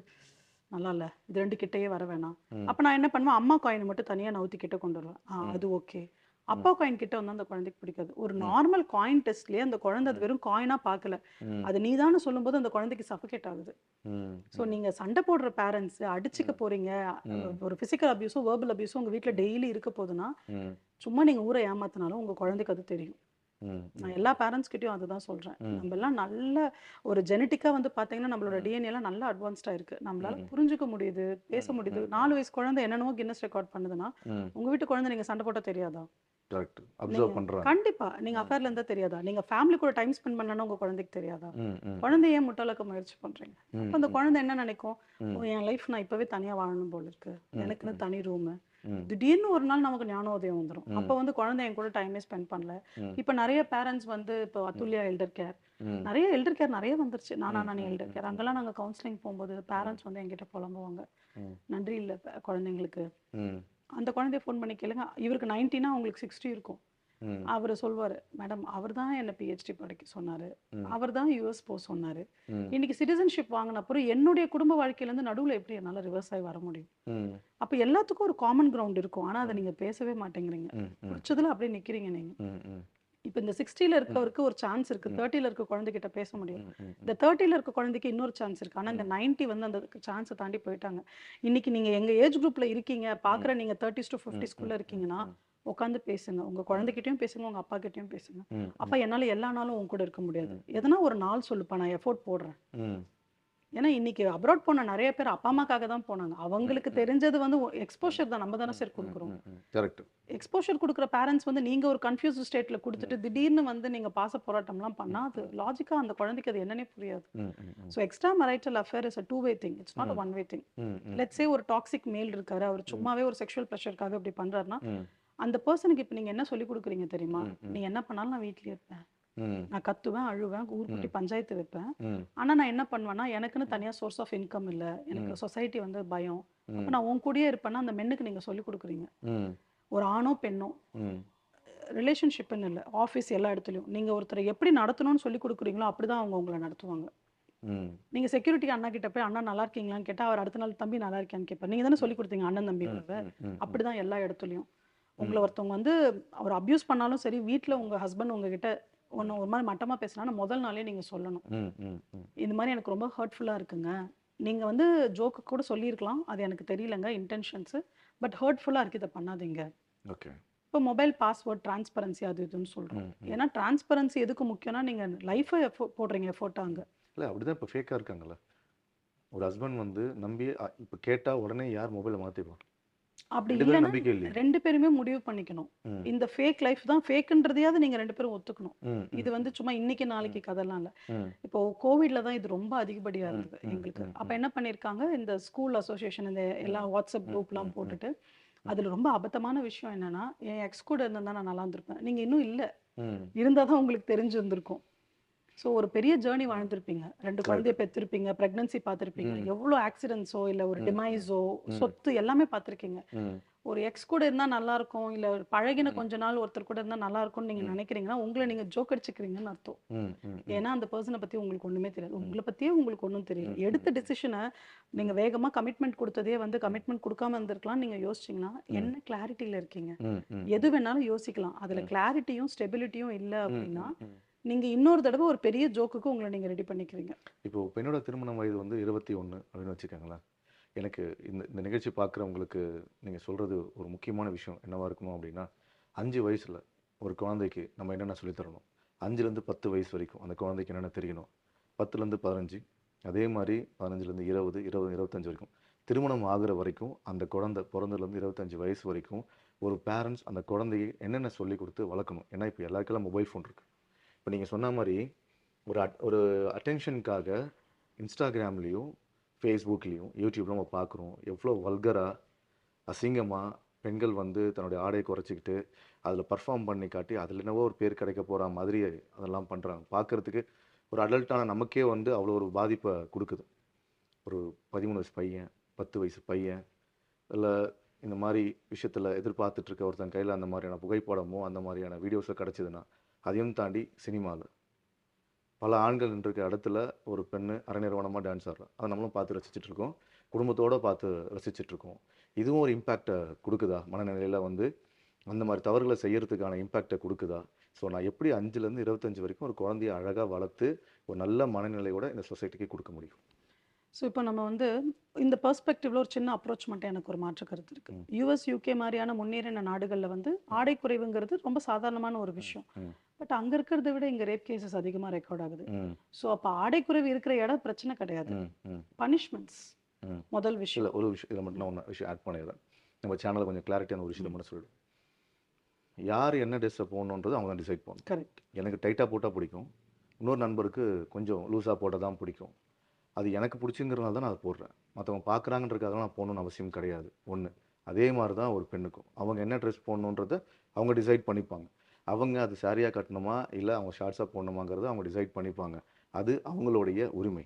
"நல்லா இல்ல. இது 2 கிட்டயே வர வேணாம்." ம். அப்ப நான் என்ன பண்ணுவேன், அம்மா காயின மட்டும் தனியா நவுத்தி கிட்ட கொண்டு வருவேன். ம். அது ஓகே. ம். அப்பா காயின் கிட்ட வந்தா அந்த குழந்தைக்கு பிடிக்காது. ஒரு ம். நார்மல் காயின் டெஸ்ட்லயே அந்த குழந்தை அது ம். வெறும் காயினா பார்க்கல. ம். அது நீதான்னு சொல்லும்போது அந்த குழந்தைக்கு சஃபோகேட் ஆகுது. ம். ஸோ ம். நீங்க சண்டை போடுற பேரண்ட்ஸ் அடிச்சுக்க ம். போறீங்க. ம். ஒரு பிசிக்கல் அபியூஸோ, வெர்பல் அபியூஸோ உங்க வீட்ல டெய்லி இருக்க போதுன்னா, ம். சும்மா நீங்க ஊர ஏமாத்துனாலும் உங்க குழந்தைக்கு அது தெரியும். ம். நான் ம். எல்லா பேரண்ட்ஸ் கிட்டயும் அதுதான் சொல்றேன். ம். நம்பலாம் நல்ல ஒரு ஜெனடிக்கா வந்து பார்த்தீங்கன்னா, நம்மளோட ம். டிஎன்ஏலாம் நல்லா அட்வான்ஸ்டா இருக்கு. நம்மளால ம். புரிஞ்சுக்க முடியுது, பேச ம். முடியுது. ம். 4 வயசு குழந்தை என்னென்னவோ கின்னஸ் ரெக்கார்ட் பண்ணுதுன்னா, ம். உங்க வீட்டு குழந்தை நீங்க சண்டை போட்டா தெரியாதா? கரெக்ட். நீங்க அப்சர்வ் பண்றாங்க. கண்டிப்பா. நீங்க ம். அஃபேர்ல இருந்தா தெரியாதா? நீங்க ஃபேமிலி கூட டைம் ஸ்பெண்ட் பண்ணலன்னா உங்க குழந்தைக்கு தெரியாதா? ம். ம். குழந்தைய ஏன் முட்டாளாக்க முயற்சி பண்றீங்க? அப்ப ம். அந்த ம். குழந்தை என்ன நினைக்கும்? ஓ! ம். என் லைஃப் நான் இப்பவே தனியா வாழணும் போல இருக்கு. ம். எனக்குன்னு ம். தனி ரூமு. ம். திடீர்னு ஒரு நாள் நமக்கு ஞானோதயம் வந்துரும். அப்ப ம். வந்து குழந்தை என் கூட டைமே ஸ்பெண்ட் பண்ணல. ம். இப்ப நெறைய பேரண்ட்ஸ் வந்து இப்போ ம். அதுல்யா எல்டர் கேர் ம். நெறைய எல்டர் கேர் நெறைய வந்துருச்சு. நானா ம். நானி ம். எல்டர் ம். கேர். ம். அங்கலாம் நாங்க கவுன்சிலிங் போம்போது ம். பேரண்ட்ஸ் வந்து என்கிட்ட புலம்புவாங்க. ம். நன்றி இல்ல குழந்தைங்களுக்கு. ம். அந்த குழந்தைய ஃபோன் பண்ணி கேளுங்க. இவருக்கு 90னா அவங்களுக்கு 60 இருக்கும். ம். அவரு சொல்வாரு, "மேடம் அவர் தான் என்ன பிஹெச்டி படிக்க சொன்னாரு. ம். அவர் தான் யுஎஸ் சொன்னாரு. ம். இன்னைக்கு சிட்டிசன்ஷிப் வாங்குன அப்புறம் என்னுடைய குடும்ப வாழ்க்கையிலேருந்து நடுவுல எப்படி என்னால ரிவர்ஸ் ஆயி வர முடியும்?" ம். அப்ப எல்லாத்துக்கும் ஒரு காமன் கிரவுண்ட் இருக்கும். ஆனா அத ம். நீங்க பேசவே மாட்டேங்கிறீங்க. ம். ம். புடிச்சதுல அப்படியே நிக்கிறீங்க நீங்க. ம். ம். இப்ப இந்த 60ல ம். இருக்கவருக்கு ஒரு சான்ஸ் இருக்கு. ம். 30ல இருக்க குழந்தைகிட்ட பேச முடியும். ம். ம். இந்த 30ல இருக்க குழந்தைக்கு இன்னொரு சான்ஸ் இருக்கு. ஆனா இந்த ம். 90 வந்து அந்த சான்ஸ தாண்டி போயிட்டாங்க. இன்னைக்கு நீங்க எங்க ஏஜ் குரூப்ல இருக்கீங்க, ம். பார்க்குற நீங்க 30s to ம். 50ஸ்குள்ள ம். ம். இருக்கீங்கன்னா, ம். உட்காந்து பேசுங்க. உங்க ம். குழந்தைகிட்டயும் பேசுங்க, உங்க அப்பா கிட்டயும் பேசுங்க. ம். அப்பா என்னால எல்லா நாளும் உன் கூட இருக்க முடியாது. ம். எதனா ஒரு நாள் சொல்லுப்பா நான் எஃபோர்ட் போடுறேன். ம். ஏன்னா இன்னைக்கு அப்ராட் போன நெறைய பேர் அப்பா, அம்மாக்காக தான் போனாங்க. ம். அவங்களுக்கு ம். தெரிஞ்சது வந்து ம். எக்ஸ்போஷர் தான். நம்ம தானே ம். சார் ம். குடுக்குறோம். ம். ம். கரெக்ட். எக்ஸ்போஷர் குடுக்குற பேரண்ட்ஸ் வந்து நீங்க ஒரு கன்ஃப்யூஸ்ட் ஸ்டேட்ல ம். குடுத்துட்டு, திடீர்னு வந்து நீங்க பாச போராட்டம்லாம் பண்ணா, ம். அது ம். லாஜிக்கா அந்த குழந்தைக்கு அது என்னன்னே புரியாது. ம். ம். ம். So extra marital affair is a two way thing. It's not a ம். One way thing. ம். ம். லெட்ஸ் சே ஒரு டாக்ஸிக் மேல் இருக்காரு. அவர் ம். சும்மாவே ஒரு செக்ஷுவல் ப்ரெஷருக்காக இப்படி பண்றாருன்னா, ம். அந்த பெர்சனுக்கு இப்ப நீங்க என்ன சொல்லிக் குடுக்குறீங்க தெரியுமா? ம். ம். நீ என்ன பண்ணாலும் நான் வீட்லயே இருப்பேன். ம். நான் கத்துவேன், அழுவேன், ஊர் கூட்டி ம். பஞ்சாயத்து வைப்பேன். ம். ஆனா நான் என்ன பண்ணுவேன்னா, எனக்குன்னு ம். தனியா சோர்ஸ் ஆஃப் இன்கம் இல்ல. எனக்கு ம். சொசைட்டி வந்து பயம். அப்ப ம். நான் உன் கூடயே இருப்பேன்னா, அந்த மென்னுக்கு நீங்க சொல்லிக் குடுக்குறீங்க. ம். ஒரு ஆணோ, பெண்ணோ ம். ரிலேஷன்ஷிப்னு இல்ல. ஆஃபீஸ் எல்லா இடத்துலயும். நீங்க ஒருத்தர எப்படி நடத்தணும்னு சொல்லிக் குடுக்குறீங்களோ, அப்படிதான் அவங்க உங்கள நடத்துவாங்க. ம். நீங்க செக்யூரிட்டி அண்ணா கிட்ட போய், "அண்ணா நல்லா இருக்கீங்களான்னு?" கேட்டா, அவர் அடுத்த நாள், "தம்பி நல்லா இருக்கியான்னு?" கேட்பார். நீங்க தானே சொல்லிக் குடுத்தீங்க அண்ணன், தம்பி ம். உறவ. ம். ம். ம். அப்படிதான் எல்லா இடத்துலயும். உங்கள ம். ஒருத்தவங்க வந்து அவர் அப்யூஸ் பண்ணாலும் சரி, வீட்ல உங்க ஹஸ்பண்ட் உங்ககிட்ட ஒரு மாரி மட்டமா பேசினான்னா, முதல் நாளே நீங்க சொல்லணும். ம். ம். ம். "இந்த மாரி எனக்கு ரொம்ப ஹர்ட்ஃபுல்லா இருக்குங்க. நீங்க வந்து ஜோக்கு கூட சொல்லியிருக்கலாம். அது எனக்கு தெரியலங்க இன்டென்ஷன்ஸு. பட் ஹர்ட்ஃபுல்லா இருக்கு. இத பண்ணாதீங்க." ஓகே. இப்போ மொபைல் பாஸ்வேர்ட் ட்ரான்ஸ்பரன்சி அது இதுன்னு சொல்றோம். ம். ம். ஏன்னா ட்ரான்ஸ்பரன்சி எதுக்கு முக்கியம்னா, நீங்க லைஃப போடுறீங்க எஃபோர்ட்டா அங்க. இல்ல அப்படிதான் இப்ப ஃபேக்கா இருக்காங்கல்ல. ஒரு ஹஸ்பண்ட் வந்து நம்பி இப்ப கேட்டா உடனே யார் மொபைல மாத்திருவா? அப்படி 2 பேரும் இல்லன்னா, நம்பிக்கை இல்லையே. 2 பேருமே முடிவு பண்ணிக்கணும். ம். இந்த ஃபேக் லைஃப் தான் ஃபேக்குன்றதையாவது நீங்க 2 பேரும் ஒத்துக்கணும். ம். இது ம். வந்து சும்மா இன்னைக்கு ம். நாளைக்கு கதைலாம் இல்ல. ம். இப்போ கோவிட்ல தான் இது ரொம்ப அதிகப்படியா ம். இருந்தது ம். எங்களுக்கு. ம். அப்ப ம். என்ன பண்ணியிருக்காங்க, இந்த ஸ்கூல் அசோசியேஷன் இந்த எல்லா ம். வாட்ஸ்அப் ம். குரூப்லாம் ம். ம். போட்டுட்டு, ம். அதுல ரொம்ப அபத்தமான விஷயம் என்னன்னா, என் எக்ஸ் கூட இருந்திருந்தா நான் நல்லா இருந்திருப்பேன். நீங்க இன்னும் இல்ல. ம். இருந்தா தான் உங்களுக்கு தெரிஞ்சிருந்திருக்கும். ஸோ ஒரு பெரிய ஜேர்னி வாழ்ந்திருப்பீங்க. 2 கரெக்ட். குழந்தைய பெத்திருப்பீங்க. பிரெக்னன்சி பார்த்திருப்பீங்க. ம். எவ்ளோ ஆக்சிடென்ட்ஸோ, இல்ல ஒரு ம். டிமைஸோ, ம். சொத்து எல்லாமே பார்த்திருக்கீங்க. ம். ஒரு எக்ஸ் கூட இருந்தா நல்லாருக்கும், இல்ல ஒரு பழகின ம். கொஞ்ச நாள் ஒருத்தர் கூட இருந்தா நல்லாருக்கும்னு நீங்க ம். நினைக்கிறீங்கன்னா, உங்கள நீங்க ஜோக் அடிச்சுக்கிறீங்கன்னு அர்த்தம். ம். ம். ம். ஏன்னா, அந்த பெர்சன பத்தி உங்களுக்கு ஒண்ணுமே தெரியாது. ம். உங்கள பத்தியே உங்களுக்கு ஒண்ணும் தெரியல. ம். ம். எடுத்த டிசிஷன நீங்க வேகமா கமிட்மெண்ட் குடுத்ததே வந்து ம். கமிட்மெண்ட் குடுக்காம இருந்திருக்கலாம்னு நீங்க யோசிச்சீங்கன்னா, ம். என்ன கிளாரிட்டில இருக்கீங்க? ம். ம். எது வேணாலும் யோசிக்கலாம். அதுல ம். கிளாரிட்டியும், ஸ்டெபிலிட்டியும் இல்ல ம். அப்டின்னா, ம். ம். நீங்க இன்னொரு தடவ ஒரு பெரிய ஜோக்குக்கு உங்கள நீங்க ரெடி பண்ணிக்கிறீங்க. இப்போ பெண்ணோட திருமண வயது வந்து 21 அப்படின்னு வச்சுக்கோங்களேன். எனக்கு இந்த இந்த நிகழ்ச்சி பார்க்குறவங்களுக்கு நீங்க சொல்றது ஒரு முக்கியமான விஷயம் என்னவா இருக்கணும் அப்படின்னா, 5 வயசுல ஒரு குழந்தைக்கு நம்ம என்னென்ன சொல்லி தரணும்? 5லேருந்து 10 வயசு வரைக்கும் அந்த குழந்தைக்கு என்னென்ன தெரியணும்? 10லேருந்து 15 அதே மாரி 15லேருந்து 20, 20, 25 வரைக்கும். திருமணம் ஆகுற வரைக்கும் அந்த குழந்தை பொறந்ததுலேருந்து 25 வயசு வரைக்கும் ஒரு பேரண்ட்ஸ் அந்த குழந்தையை என்னென்ன சொல்லிக் குடுத்து வளர்க்கணும்? ஏன்னா, இப்ப எல்லா கையிலும் மொபைல் ஃபோன் இருக்கு. இப்ப நீங்க சொன்ன மாரி ஒரு அட்டென்ஷனுக்காக Instagramலயும், Facebookலயும், YouTubeல நம்ம பார்க்குறோம். எவ்வளோ வல்கரா, அசிங்கமா பெண்கள் வந்து தன்னுடைய ஆடைய குறைச்சுக்கிட்டு, அதில பெர்ஃபார்ம் பண்ணி காட்டி, அதில என்னவோ ஒரு பேர் கிடைக்க போறா மாதிரி அதெல்லாம் பண்றாங்க. பார்க்கறதுக்கு ஒரு அடல்ட்டான நமக்கே வந்து அவ்வளோ ஒரு பாதிப்ப குடுக்குது. ஒரு 13 வயசு பையன், 10 வயசு பையன், இல்ல இந்த மாரி விஷயத்தில எதிர்பார்த்துட்டு இருக்க ஒருத்தன் கையில அந்த மாரியான புகைப்படமோ, அந்த மாரியான வீடியோஸோ கிடைச்சதுன்னா, அதையும் தாண்டி சினிமால பல ஆண்கள் நின்றுருக்க இடத்துல ஒரு பெண்ணு அரை நிர்வாணமா டான்ஸ் ஆடுறா. அத நம்மளும் பார்த்து ரசிச்சுட்டு இருக்கோம். குடும்பத்தோட பார்த்து ரசிச்சுட்டு இருக்கோம். இதுவும் ஒரு இம்பாக்ட்ட குடுக்குதா? மனநிலையில வந்து அந்த மாரி தவறுகள செய்யறதுக்கான இம்பாக்ட்ட குடுக்குதா? ஸோ நான் எப்படி 5லேருந்து 25 வரைக்கும் ஒரு குழந்தைய அழகா வளர்த்து, ஒரு நல்ல மனநிலையோட இந்த சொசைட்டிக்கு குடுக்க முடியும்? ஸோ, இப்போ நம்ம வந்து இந்த பெர்ஸ்பெக்டிவ்ல ஒரு சின்ன அப்ரோச் மட்டும் எனக்கு ஒரு மாற்று கருத்து இருக்கு. ம். யுஎஸ், யுகே மாரியான முன்னேறின நாடுகள்ல வந்து ம். ஆடை குறைவுங்கிறது ரொம்ப சாதாரணமான ஒரு ம். விஷயம். ம். பட் அங்க இருக்கிறத விட இங்க ரேப் கேஸஸ் அதிகமா ரெக்கார்ட் ஆகுது. ம். ஸோ, அப்ப ஆடை குறைவு இருக்கிற இடம் பிரச்சனை கிடையாது. ம். ம். பனிஷ்மெண்ட்ஸ் ம். முதல் இல்ல விஷயம். ஒரு விஷயம் இதில மட்டும் நான் ஒண்ணு விஷயம் ஆட் பண்ணிடுறேன். நம்ம சேனல்ல கொஞ்சம் கிளாரிட்டியான ஒரு விஷயத்த ம். மட்டும் சொல்லிடுறேன். யார் என்ன ட்ரெஸ்ஸ போடணுன்றது அவங்க தான் டிசைட் பண்ணணும். கரெக்ட். எனக்கு டைட்டா போட்டா பிடிக்கும். இன்னொரு நண்பருக்கு கொஞ்சம் லூஸா போட்டா தான் பிடிக்கும். அது எனக்கு பிடிச்சுங்கிறனால தான் நான் அத போடுறேன். மத்தவங்க பார்க்குறாங்கன்றதுக்காக நான் போடணும்னு அவசியம் கிடையாது. 1. அதே மாரி தான் ஒரு பெண்ணுக்கும். அவங்க என்ன ட்ரெஸ் போடணுன்றத அவங்க டிசைட் பண்ணிப்பாங்க. அவங்க அது சாரியா கட்டணுமா, இல்ல அவங்க ஷார்ட்ஸா போடணுமாங்கிறத அவங்க டிசைட் பண்ணிப்பாங்க. அது அவங்களுடைய உரிமை.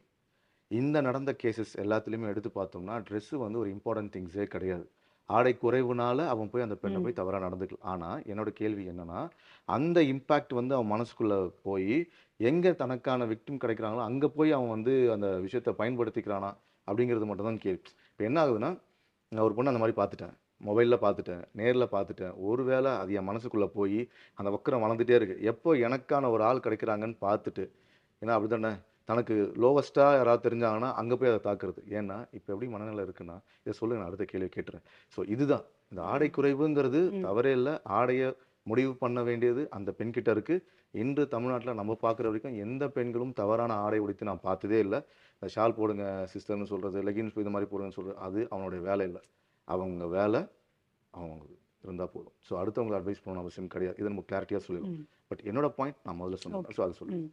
இந்த நடந்த கேஸஸ் எல்லாத்துலயுமே எடுத்து பார்த்தோம்னா, ட்ரெஸ் வந்து ஒரு இம்பார்ட்டன்ட் திங்ஸே கிடையாது. ஆடை குறைவுனால அவன் போய் அந்த பெண்ண ம். போய் தவறா நடந்துக்கலாம். ஆனா, என்னோட கேள்வி என்னன்னா, அந்த இம்பாக்ட் வந்து அவன் மனசுக்குள்ள போயி, எங்க தனக்கான விக்டிம் கிடைக்கிறாங்களோ, அங்க போய் அவன் வந்து அந்த விஷயத்த பயன்படுத்திக்கிறானா? அப்படிங்கிறது மட்டும் தான் கேள்வி. இப்ப என்ன ஆகுதுன்னா, நான் ஒரு பொண்ண அந்த மாரி பார்த்துட்டேன். மொபைல்ல பார்த்துட்டேன். நேர்ல பார்த்துட்டேன். ஒருவேள அது என் மனசுக்குள்ள போயி, அந்த வக்கிரம் வளர்ந்துட்டே இருக்கு. எப்போ எனக்கான ஒரு ஆள் கிடைக்கிறாங்கன்னு பார்த்துட்டு ஏன்னா அப்படித்தானே. தனக்கு லோவஸ்ட்டா யாராவது தெரிஞ்சாங்கன்னா, அங்க போய் அத தாக்குறது. ஏன்னா, இப்ப எப்படி மனநிலை இருக்குன்னா, இத சொல்லுங்க நான் அடுத்த கேள்வி கேட்டுறேன். ஸோ இதுதான். இந்த ஆடை ம். குறைவுங்கிறது ம். தவறே இல்ல. ஆடைய முடிவு பண்ண வேண்டியது அந்த பெண்கிட்ட இருக்கு. இன்று தமிழ்நாட்டுல நம்ம பார்க்குற வரைக்கும் எந்த பெண்களும் தவறான ஆடை உடுத்தி நான் பார்த்ததே இல்ல. இந்த ஷால் போடுங்க சிஸ்டர்ன்னு சொல்றது, லெகின்ஸ் இது மாரி போடுங்கன்னு சொல்றது, அது அவனுடைய வேலை இல்ல. அவங்க வேலை அவங்க இருந்தா போதும். ஸோ அடுத்தவங்கள அட்வைஸ் பண்ணணும்னு அவசியம் கிடையாது. இத நம்ம கிளாரிட்டியா சொல்லிடலாம். ம். பட் என்னோட பாயிண்ட் நான் முதல்ல சொன்னேன். ஓகே. ஸோ அத சொல்லுங்க. ம்.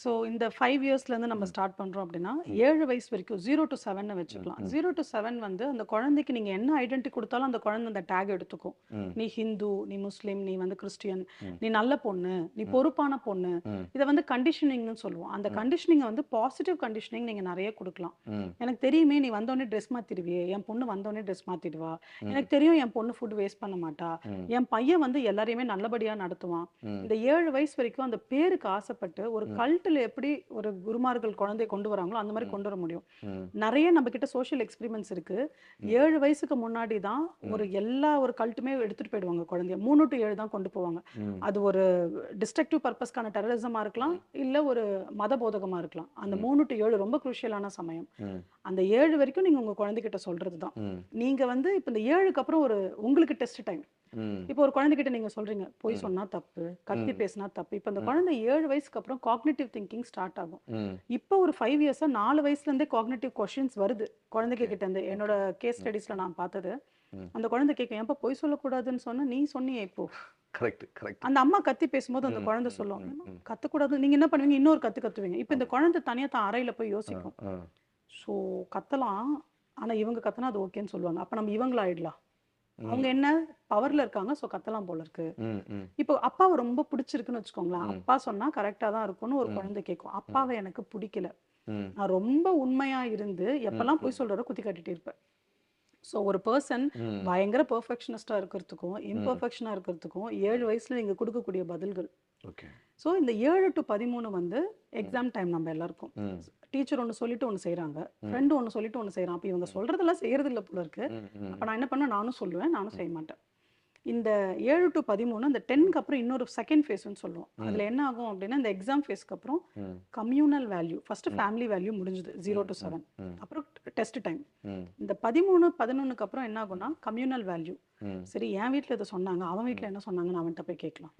ஸோ இந்த 5 இயர்ஸ்லேருந்து நம்ம ஸ்டார்ட் பண்ணுறோம் அப்படின்னா 7 வயசு வரைக்கும் 0 to 7 வச்சுக்கலாம். 0 to 7 வந்து அந்த குழந்தைக்கு நீங்கள் என்ன ஐடென்டி கொடுத்தாலும் அந்த குழந்தை அந்த டேக் எடுத்துக்கும். நீ ஹிந்து, நீ முஸ்லீம், நீ வந்து கிறிஸ்டியன், நீ நல்ல பொண்ணு, நீ பொறுப்பான பொண்ணு. இதை வந்து கண்டிஷனிங்னு சொல்லுவோம். அந்த கண்டிஷனிங்கை வந்து பாசிட்டிவ் கண்டிஷனிங் நீங்கள் நிறைய கொடுக்கலாம். எனக்கு தெரியுமே நீ வந்தோடனே ட்ரெஸ் மாற்றிடுவியே, என் பொண்ணு வந்தோடனே ட்ரெஸ் மாற்றிடுவா, எனக்கு தெரியும் என் பொண்ணு ஃபுட் வேஸ்ட் பண்ண மாட்டா, என் பையன் வந்து எல்லாரையுமே நல்லபடியாக நடத்துவான். இந்த 7 வயசு வரைக்கும் அந்த பேருக்கு ஆசைப்பட்டு ஒரு கல்ட்டில் எப்படி ஒரு குருமார்கள் குழந்தைய கொண்டு வராங்களோ அந்த மாதிரி கொண்டு வர முடியும். நிறைய நம்ம கிட்ட சோஷியல் எக்ஸ்பெரிமெண்ட்ஸ் இருக்கு. 7 வயசுக்கு முன்னாடி தான் எல்லா ஒரு கல்ட்டுமே எடுத்துட்டு போயிடுவாங்க குழந்தைய. 3 to 7 தான் கொண்டு போவாங்க. அது ஒரு டிஸ்ட்ரக்டிவ் பர்பஸ்க்கான டெரரிசமா இருக்கலாம், இல்ல ஒரு மத போதகமா இருக்கலாம். அந்த 3 to 7 ரொம்ப குரூஷியலான சமயம். அந்த 7 வரைக்கும் நீங்க உங்க குழந்தைகிட்ட சொல்றது தான். நீங்க வந்து இப்ப இந்த 7க்கு அப்புறம் ஒரு உங்களுக்கு டெஸ்ட் டைம். இப்போ ஒரு குழந்தைகிட்ட நீங்க சொல்றீங்க பொய் சொன்னா தப்பு, கத்தி பேசினா தப்பு. இப்போ அந்த குழந்தை 7 வயசுக்கு அப்புறம் காக்னிட்டிவ் திங்கிங் ஸ்டார்ட் ஆகும். இப்போ ஒரு 5 இயர்ஸா 4 வயசுல இருந்தே காக்னிட்டிவ் கொஸ்டின்ஸ் வருது குழந்தைங்க கிட்ட இருந்து. என்னோட கேஸ் ஸ்டடிஸ்ல நான் பார்த்தது, அந்த குழந்தை கேட்கும், ஏன்பா பொய் சொல்லக்கூடாதுன்னு சொன்னா நீ சொன்னியே இப்போ. Correct correct. அந்த அம்மா கத்தி பேசும்போது அந்த குழந்தை சொல்லும், கத்தக்கூடாது. நீங்க என்ன பண்ணுவீங்க, இன்னொரு கத்துவீங்க. இப்போ இந்த குழந்தை தனியா தான் அறையில போய் யோசிக்கும். ஸோ கத்தலாம், ஆனா இவங்க கத்தனா அது ஓகேன்னு சொல்லுவாங்க. அப்ப நம்ம இவங்கள ஆயிடலாம். அவங்க என்ன பவர்ல இருக்காங்க, சோ கத்தலாம் போல இருக்கு. இப்போ அப்பாவை ரொம்ப பிடிச்சிருக்குன்னு வச்சுக்கோங்களேன், அப்பா சொன்னா கரெக்டா தான் இருக்கும்னு ஒரு குழந்தை கேட்கும். அப்பாவை எனக்கு பிடிக்கல, நான் ரொம்ப உண்மையா இருந்து எப்பெல்லாம் போய் சொல்றாரோ குத்தி காட்டிட்டு இருப்பேன். ஸோ ஒரு பர்சன் பயங்கர பெர்ஃபெக்ஷனிஸ்டா இருக்கிறதுக்கும் இம்பர்ஃபெக்ஷனா இருக்கிறதுக்கும் 7 வயசுல நீங்க கொடுக்கக்கூடிய பதில்கள். ஸோ இந்த 7 to 13 வந்து எக்ஸாம் டைம். நம்ம எல்லாருக்கும் டீச்சர் ஒன்று சொல்லிட்டு ஒன்று செய்கிறாங்க, ஃப்ரெண்டு ஒன்று சொல்லிட்டு ஒன்று செய்கிறான். அப்போ இவங்க சொல்கிறதெல்லாம் செய்கிறது இல்லை போல இருக்கு. அப்போ நான் என்ன பண்ணுவேன், நானும் சொல்லுவேன், நானும் செய்ய மாட்டேன். இந்த 7 to 13 அந்த 10க்கு அப்புறம் இன்னொரு செகண்ட் ஃபேஸ்ன்னு சொல்லுவோம். அதில் என்ன ஆகும் அப்படின்னா, இந்த எக்ஸாம் ஃபேஸ்க்கு அப்புறம் communal value, first family value முடிஞ்சுது 0 to 7. அப்புறம் டெஸ்ட் டைம். இந்த 13, 11க்கு அப்புறம் என்ன ஆகும்னா கம்யூனல் வேல்யூ. சரி, என் வீட்டில் இதை சொன்னாங்க, அவன் வீட்டில் என்ன சொன்னாங்கன்னு அவன்கிட்ட போய் கேட்கலாம்.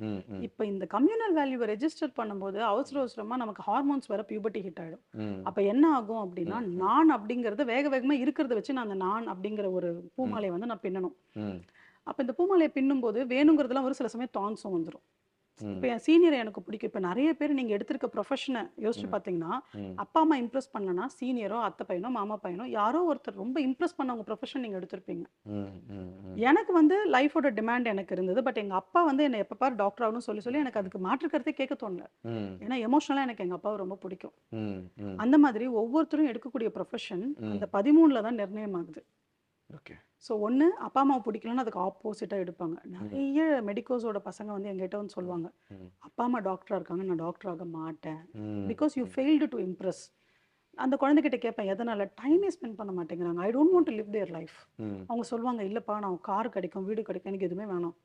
இப்போ இந்த கம்யூனல் வேல்யூவை ரெஜிஸ்டர் பண்ணும்போது அவசரமா நமக்கு ஹார்மோன்ஸ் வேற பியூபர்ட்டி ஹிட் ஆயிடும். அப்போ என்ன ஆகும் அப்படின்னா, நான் அப்படிங்கிறது வேக வேகமா இருக்கிறத வச்சு நான் அந்த நான் அப்படிங்கிற ஒரு பூமாலையை வந்து நான் பின்னணும். அப்போ இந்த பூமாலையை பின்னும் போது வேணுங்கிறதுலாம் ஒரு சில சமயம் தான்ஸும் வந்துடும். இப்போ என் சீனியரை எனக்கு பிடிக்கும். இப்போ நிறைய பேர் நீங்க எடுத்திருக்க ப்ரொஃபஷனை யோசிச்சு பார்த்தீங்கன்னா, அப்பா அம்மா இம்ப்ரெஸ் பண்ணலன்னா சீனியரோ அத்தை பையனோ மாமா பையனோ யாரோ ஒருத்தர் ரொம்ப இம்ப்ரெஸ் பண்ணவங்க ப்ரொஃபஷன் நீங்க எடுத்திருப்பீங்க. எனக்கு வந்து லைஃபோட டிமாண்ட் எனக்கு இருந்தது. பட் எங்க அப்பா வந்து என்னை எப்ப பாரு டாக்டர் ஆகணும்னு சொல்லி சொல்லி எனக்கு அதுக்கு மாற்றுக்கிறதே கேட்க தோணல. ஏன்னா எமோஷனலா எனக்கு எங்க அப்பாவை ரொம்ப பிடிக்கும். அந்த மாதிரி ஒவ்வொருத்தரும் எடுக்கக்கூடிய ப்ரொஃபஷன் அந்த 13ல தான் நிர்ணயம் ஆகுது. ஸோ ஒன்று அப்பா அம்மாவை பிடிக்கலன்னு அதுக்கு ஆப்போசிட்டாக எடுப்பாங்க. நிறைய மெடிக்கோஸோட பசங்க வந்து எங்கிட்ட வந்து சொல்லுவாங்க, அப்பா அம்மா டாக்டராக இருக்காங்க, நான் டாக்டர் ஆக மாட்டேன், because you failed to Impress. அந்த குழந்தைகிட்ட கேட்பேன், எதனால? டைமே ஸ்பெண்ட் பண்ண மாட்டேங்கிறாங்க, I don't want to live their life. அவங்க சொல்லுவாங்க, இல்லைப்பா நான் கார் கிடைக்கும், வீடு கிடைக்கும், எனக்கு எதுவுமே வேணாம்,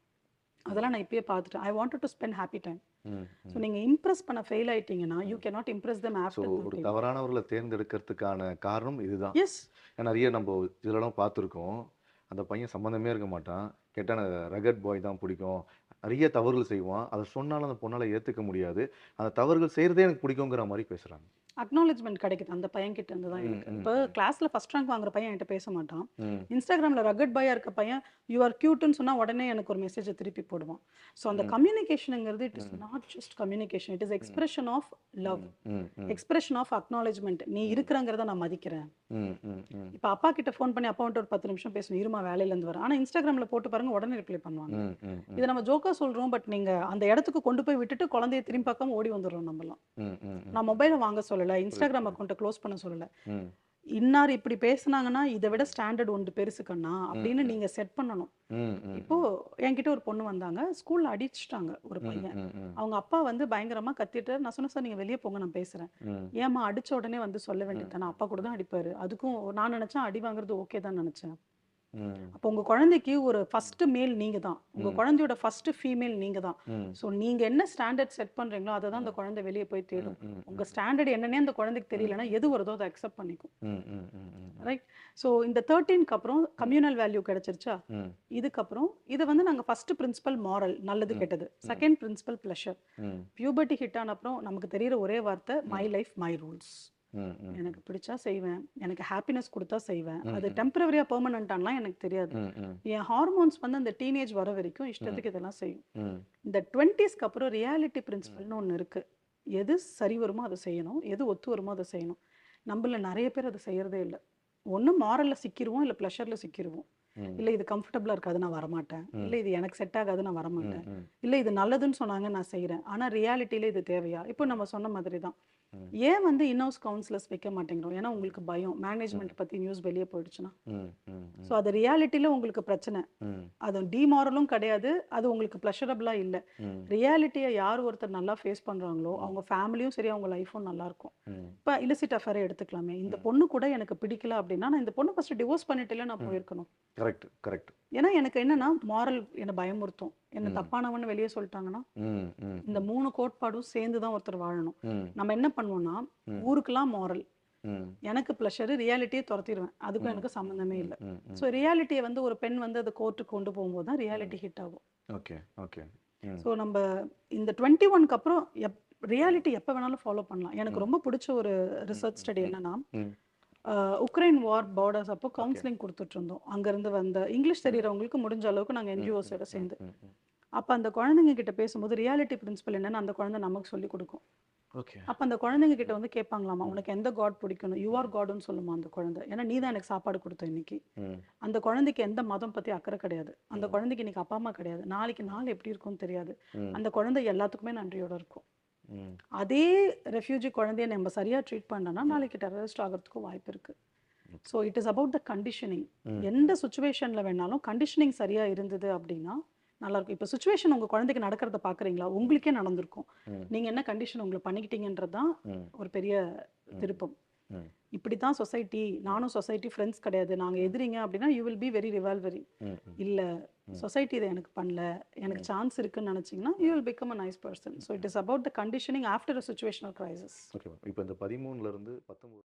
அதெல்லாம் நான் இப்பயே பார்த்துட்டேன், I want to spend happy time. So நீங்கள் இம்ப்ரெஸ் பண்ண ஃபெயில் ஆயிட்டீங்கன்னா you can not impress them after. ஒரு தவறானவர்களை தேர்ந்தெடுக்கிறதுக்கான காரணம் இதுதான். எஸ், நிறைய நம்ம இதெல்லாம் பார்த்துருக்கோம். அந்த பையன் சம்மந்தமே இருக்க மாட்டான், கேட்டால் ரகட் பாய் தான் பிடிக்கும், நிறைய தவறுகள் செய்வான், அதை சொன்னாலும் அந்த பொண்ணால் ஏற்றுக்க முடியாது, அந்த தவறுகள் செய்கிறதே எனக்கு பிடிக்குங்கிற மாதிரி பேசுகிறாங்க. அக்னாலஜ்மெண்ட் கிடைக்குது அந்த பையன் கிட்ட இருந்து தான் இருக்கு. இப்போ கிளாஸ்ல ஃபர்ஸ்ட் ரேங்க் வாங்குற பையன் என்கிட்ட பேச மாட்டான், இன்ஸ்டாகிராம்ல ரகட் பாயா இருக்க பையன் யூ ஆர் கியூட்னு சொன்னா உடனே எனக்கு ஒரு மெசேஜை திருப்பி போடுவான். ஸோ அந்த கம்யூனிகேஷனுங்கிறது it is not just communication, it is expression of love, expression of acknowledgement. நீ இருக்கிறங்கிறத நான் மதிக்கிறேன். இப்போ அப்பா கிட்ட ஃபோன் பண்ணி அப்பா வந்துட்டு ஒரு 10 நிமிஷம் பேசணும், இருமா வேலையிலேருந்து வரேன், ஆனால் இன்ஸ்டாகிராமில் போட்டு பாருங்க உடனே ரிப்ளை பண்ணுவாங்க. இதை நம்ம ஜோக்கா சொல்கிறோம், பட் நீங்கள் அந்த இடத்துக்கு கொண்டு போய் விட்டுட்டு குழந்தைய திரும்பி பார்க்காம ஓடி வந்துடுறோம் நம்மலாம். நான் மொபைலை வாங்க சொல்லலை, இன்ஸ்டாகிராம் அக்கௌண்ட்டை க்ளோஸ் பண்ண சொல்லலை, இன்னார் இப்படி பேசுனாங்கன்னா இதை விட ஸ்டாண்டர்ட் ஒன்று பெருசுக்கண்ணா அப்படின்னு நீங்க செட் பண்ணணும். இப்போ என்கிட்ட ஒரு பொண்ணு வந்தாங்க, ஸ்கூல்ல அடிச்சுட்டாங்க ஒரு பையன், அவங்க அப்பா வந்து பயங்கரமா கத்திட்டு, நான் சொன்னேன் சார் நீங்க வெளியே போங்க நான் பேசுறேன். ஏமா அடிச்ச உடனே வந்து சொல்ல வேண்டியதானே, அப்பா கூட தான் அடிப்பாரு. அதுக்கும் நான் நினைச்சேன் அடி வாங்குறது ஓகே தான் நினைச்சேன். அப்போ உங்க குழந்தைக்கு ஒரு ஃபர்ஸ்ட் மேல் நீங்க தான், உங்க குழந்தையோட ஃபர்ஸ்ட் ஃபீமேல் நீங்க தான். ஸோ நீங்க என்ன ஸ்டாண்டர்ட் செட் பண்றீங்களோ அதை தான் அந்த குழந்தை வெளியே போய் தேடும். உங்க ஸ்டாண்டர்ட் என்னன்னே அந்த குழந்தைக்கு தெரியலன்னா எது வருதோ அதை அக்செப்ட் பண்ணிக்கும். ரைட். ஸோ இந்த 13க்கு அப்புறம் கம்யூனல் வேல்யூ கிடைச்சிருச்சா, இதுக்கப்புறம் இதை வந்து நாங்கள் ஃபர்ஸ்ட் பிரின்சிபல் மாரல், நல்லது கெட்டது. Second principle pleasure. Puberty hit ஆன அப்புறம் நமக்கு தெரியுற ஒரே வார்த்தை மை லைஃப் மை ரூல்ஸ். எனக்கு பிடிச்சா செய்வேன், எனக்கு ஹாப்பினஸ் கொடுத்தா செய்வேன், அது டெம்பரவரியா பெர்மனன்ட்டான்லாம் எனக்கு தெரியாது. என் ஹார்மோன்ஸ் வந்து அந்த டீனேஜ் வர வரைக்கும் இஷ்டத்துக்கு இதெல்லாம் செய்யும். இந்த 20ஸ்க்கு அப்புறம் ரியாலிட்டி பிரின்சிபல்னு ஒன்று இருக்கு. எது சரி வருமோ அதை செய்யணும், எது ஒத்து வருமோ அதை செய்யணும். நம்மள நிறைய பேர் அதை செய்யறதே இல்லை. ஒண்ணு மாரல்ல சிக்கிருவோம், இல்ல ப்ளஷர்ல சிக்கிருவோம். ம். இல்ல இது கம்ஃபர்டபுளா இருக்காது நான் வரமாட்டேன், ம். இல்ல இது எனக்கு செட் ஆகாது நான் ம். வரமாட்டேன், ம். இல்ல இது நல்லதுன்னு சொன்னாங்க நான் செய்றேன். ஆனா ரியாலிட்டியில இது தேவையா? இப்போ நம்ம சொன்ன மாதிரி தான். ம். ஏன் வந்து இன்ஹவுஸ் கவுன்சிலர்ஸ் வைக்க மாட்டேங்கிறோம்? ஏன்னா உங்களுக்கு பயம். ம். மேனேஜ்மெண்ட் பத்தி நியூஸ் வெளியே போயிடுச்சுன்னா. ம். ம். ஸோ ம். அது ரியாலிட்டியில உங்களுக்கு பிரச்சனை. ம். அது டிமாரலும் கிடையாது. அது உங்களுக்கு ப்ளஷரபிளா இல்ல. ம். ரியாலிட்டிய யார் ஒருத்தர் நல்லா ஃபேஸ் பண்றாங்களோ, ம். அவங்க ஃபேமிலியும் சரி, அவங்க லைஃப்பும் நல்லா இருக்கும். ம். இப்ப இல்லிசிட் அஃபேரே எடுத்துக்கலாமே. இந்த ம். பொண்ணு கூட எனக்கு பிடிக்கல அப்படின்னா, நான் இந்த பொண்ண ஃபர்ஸ்ட் டிவோர்ஸ் பண்ணிட்டுல நான் ம். போயிருக்கணும். Correct, correct. ஏன்னா எனக்கு என்னன்னா, மாரல் என்ன பயமுறுத்தும். என்ன ம். தப்பானவன்னு வெளிய சொல்லிட்டாங்கன்னா, ம். ம். இந்த 3 கோட்பாடும் சேர்ந்து தான் ஒருத்தர் வாழணும். ம். நம்ம என்ன பண்ணுவோம்னா, ம். ஊருக்கெல்லாம் மாரல். ம். எனக்கு ப்ளஷர், ரியாலிட்டிய தொரத்திருவேன். அதுக்கும் ம். எனக்கு சம்மந்தமே இல்ல. ம். ம். ஸோ ரியாலிட்டிய வந்து ஒரு பெண் வந்து அத கோர்ட்டுக்கு கொண்டு போகும்போது தான் ம். ரியாலிட்டி ஹிட் ஆகும். Okay, okay. ம். ஸோ நம்ம இந்த 21க்கு அப்புறம் ரியாலிட்டி எப்போ வேணாலும் ஃபாலோ பண்ணலாம். எனக்கு ம். ரொம்ப பிடிச்ச ஒரு ம். ரிசர்ச் ம். ஸ்டடி ம். என்னன்னா, ம். உக்ரைன் வார் பார்டர்ஸ் அப்போ ஓகே. கவுன்சிலிங் கொடுத்துட்டு இருந்தோம். அங்கேருந்து வந்த இங்கிலீஷ் ம். தெரியிறவங்களுக்கு முடிஞ்ச அளவுக்கு நாங்கள் ம். ம். என்ஜிஓஸோட ம். சேர்ந்து. ம். ம். அப்போ அந்த குழந்தைங்க கிட்ட பேசும்போது ரியாலிட்டி பிரின்சிபல் என்னன்னு அந்த குழந்தை நமக்கு சொல்லி கொடுக்கும். ஓகே. அப்போ அந்த குழந்தைங்க கிட்ட ம். வந்து கேட்பாங்களாமா, ம். உனக்கு எந்த காட் பிடிக்கணும்? யூ ஆர் ம். காடுன்னு சொல்லுமா அந்த குழந்தை. ஏன்னா நீ தான் எனக்கு சாப்பாடு கொடுத்த இன்னைக்கு. ம். அந்த குழந்தைக்கு எந்த மதம் பற்றி அக்கறை கிடையாது. அந்த ம். குழந்தைக்கு இன்னைக்கு அப்பா அம்மா கிடையாது. நாளைக்கு நாள் எப்படி இருக்கும்னு தெரியாது. ம். அந்த குழந்தை எல்லாத்துக்குமே நன்றியோட இருக்கும். ம். அதே ரெஃப்யூஜி குழந்தைய நம்ம சரியா ட்ரீட் பண்ணோம்னா ம். நாளைக்கு டெரரிஸ்ட் ஆகிறதுக்கும் வாய்ப்பு இருக்கு. Okay. So it is about the conditioning. ம். எந்த சுச்சுவேஷன்ல வேணாலும் கண்டிஷனிங் சரியா இருந்தது அப்படின்னா நல்லா இருக்கும். இப்போ சுச்சுவேஷன் உங்க குழந்தைக்கு நடக்கிறத பாக்குறீங்களா? உங்களுக்கே நடந்திருக்கும். ம். நீங்க என்ன கண்டிஷன் உங்களை பண்ணிக்கிட்டீங்கன்றது தான் ம். ஒரு பெரிய ம். திருப்பம். ம். இப்படி தான் சொசைட்டி, நானும் சொசைட்டி ஃப்ரெண்ட்ஸ் கிடையாது, நாங்க ம். எதிரிங்க அப்படின்னா யூ வில் பி வெரி ரிவால்வரிங். ம். ம். இல்ல ம். சொசைட்டி இதை எனக்கு பண்ணல, எனக்கு ம். சான்ஸ் இருக்குன்னு நினைச்சீங்கன்னா you will become a nice person. So it is about the conditioning after a situational crisis. Okay ma'am. இப்போ இந்த 13ல இருந்து 19